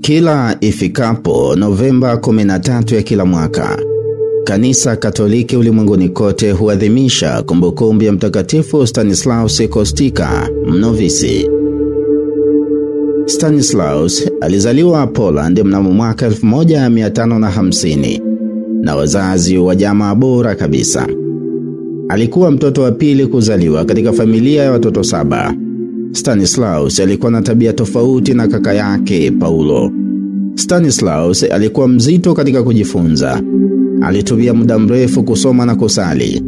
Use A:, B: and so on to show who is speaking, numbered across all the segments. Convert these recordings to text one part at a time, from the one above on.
A: Kila ifikapo Novemba 13 ya kila mwaka, Kanisa Katoliki ulimwenguni kote huadhimisha kumbukumbu ya Mtakatifu Stanislaus Kostka, mnovisi. Stanislaus alizaliwa Poland mnamo mwaka 1550 na wazazi wa jamaa bora kabisa. Alikuwa mtoto wa pili kuzaliwa katika familia ya watoto 7. Stanislaus alikuwa na tabia tofauti na kaka yake Paulo. Stanislaus alikuwa mzito katika kujifunza. Alitumia muda mrefu kusoma na kusali.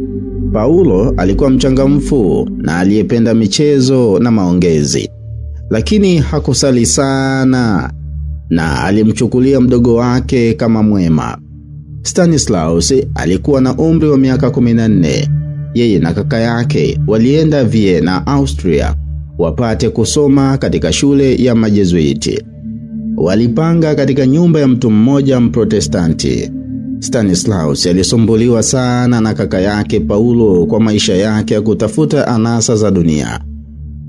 A: Paulo alikuwa mchangamfu na aliyependa michezo na maongezi, lakini hakusali sana na alimchukulia mdogo wake kama mwema. Stanislaus alikuwa na umri wa miaka 14. Yeye na kaka yake walienda Vienna, Austria, wapate kusoma katika shule ya Majezuiti. Walipanga katika nyumba ya mtu mmoja Mprotestanti. Stanislaus alisumbuliwa sana na kaka yake Paulo kwa maisha yake ya kutafuta anasa za dunia.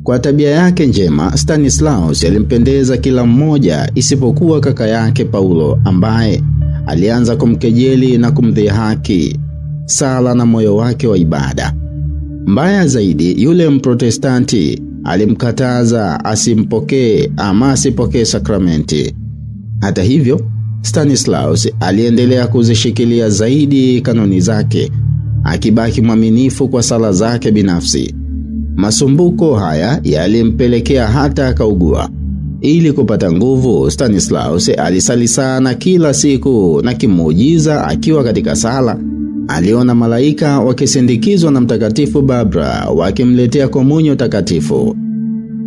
A: Kwa tabia yake njema, Stanislaus alimpendeza kila mmoja isipokuwa kaka yake Paulo, ambaye alianza kumkejeli na kumdhihaki sala na moyo wake wa ibada. Mbaya zaidi, yule Mprotestanti alimkataza asimpokee ama asipokee sakramenti. Hata hivyo, Stanislaus aliendelea kuzishikilia zaidi kanuni zake, akibaki mwaminifu kwa sala zake binafsi. Masumbuko haya yalimpelekea hata akaugua. Ili kupata nguvu, Stanislaus alisali sana kila siku, na kimuujiza akiwa katika sala aliona malaika wakisindikizwa na Mtakatifu Barbara wakimletea komunyo takatifu.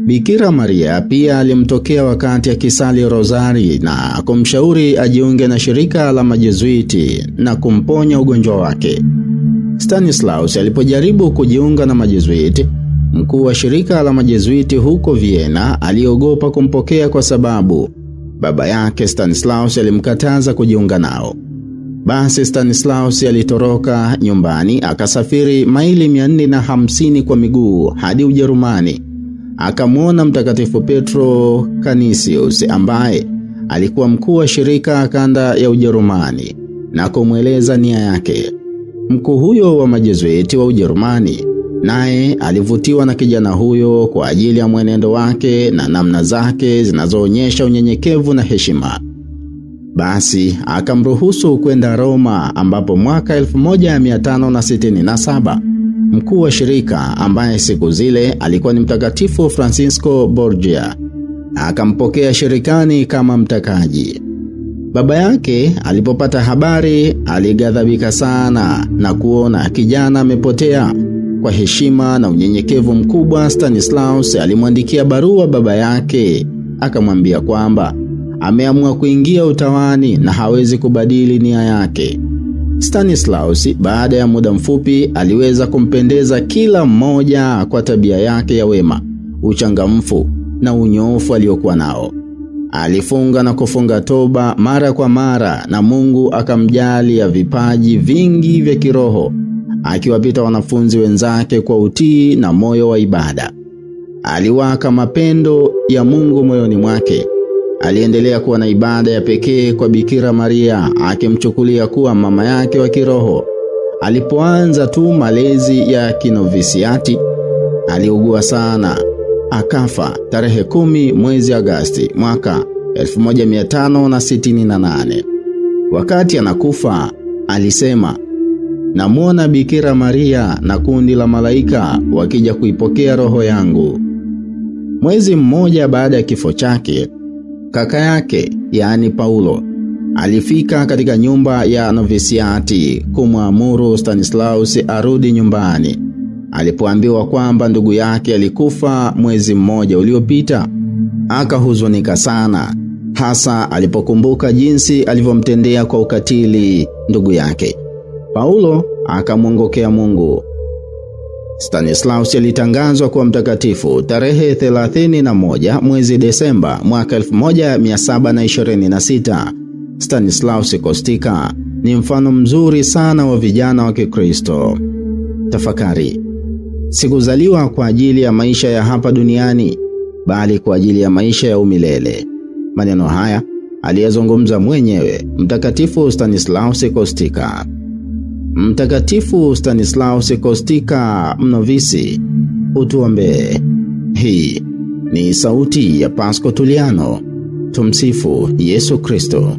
A: Bikira Maria pia alimtokea wakati akisali rozari na kumshauri ajiunge na shirika la Majezuiti na kumponya ugonjwa wake. Stanislaus alipojaribu kujiunga na Majezuiti, mkuu wa shirika la Majezuiti huko Vienna aliogopa kumpokea kwa sababu baba yake Stanislaus alimkataza kujiunga nao. Basi Stanislaus alitoroka nyumbani, akasafiri maili 450 kwa miguu hadi Ujerumani. Akamwona Mtakatifu Petro Canisius, ambaye alikuwa mkuu wa shirika kanda ya Ujerumani, na kumweleza nia yake. Mkuu huyo wa Majezuiti wa Ujerumani naye alivutiwa na kijana huyo kwa ajili ya mwenendo wake na namna zake zinazoonyesha unyenyekevu na heshima. Basi akamruhusu kwenda Roma, ambapo mwaka 1567 mkuu wa shirika, ambaye siku zile alikuwa ni Mtakatifu Francisco Borgia, akampokea shirikani kama mtakaji. Baba yake alipopata habari alighadhabika sana na kuona kijana amepotea. Kwa heshima na unyenyekevu mkubwa, Stanislaus alimwandikia barua baba yake, akamwambia kwamba ameamua kuingia utawani na hawezi kubadili nia yake. Stanislaus baada ya muda mfupi aliweza kumpendeza kila mmoja kwa tabia yake ya wema, uchangamfu na unyoofu aliokuwa nao. Alifunga na kufunga toba mara kwa mara, na Mungu akamjalia vipaji vingi vya kiroho, akiwapita wanafunzi wenzake kwa utii na moyo wa ibada. Aliwaka mapendo ya Mungu moyoni mwake. Aliendelea kuwa na ibada ya pekee kwa Bikira Maria, akimchukulia kuwa mama yake wa kiroho. Alipoanza tu malezi ya kinovisiati, aliugua sana. Akafa tarehe 10 mwezi Agosti mwaka 1568. Wakati anakufa, alisema, "Namuona Bikira Maria na kundi la malaika wakija kuipokea roho yangu." Mwezi mmoja baada ya kifo chake, kaka yake, yaani Paulo, alifika katika nyumba ya novisiati kumwamuru Stanislaus arudi nyumbani. Alipoambiwa kwamba ndugu yake alikufa mwezi mmoja uliopita, akahuzunika sana, hasa alipokumbuka jinsi alivyomtendea kwa ukatili ndugu yake. Paulo akamwongokea Mungu. Stanislaus alitangazwa kuwa mtakatifu tarehe 31 mwezi Desemba mwaka 1726. Stanislaus Kostka ni mfano mzuri sana wa vijana wa Kikristo. Tafakari. Sikuzaliwa kwa ajili ya maisha ya hapa duniani, bali kwa ajili ya maisha ya umilele. Maneno haya aliyezungumza mwenyewe, Mtakatifu Stanislaus Kostka. Mtakatifu Stanislaus Kostka, mnovisi, utuombee. Hii ni sauti ya Pasco Tulliano. Tumsifu Yesu Kristo.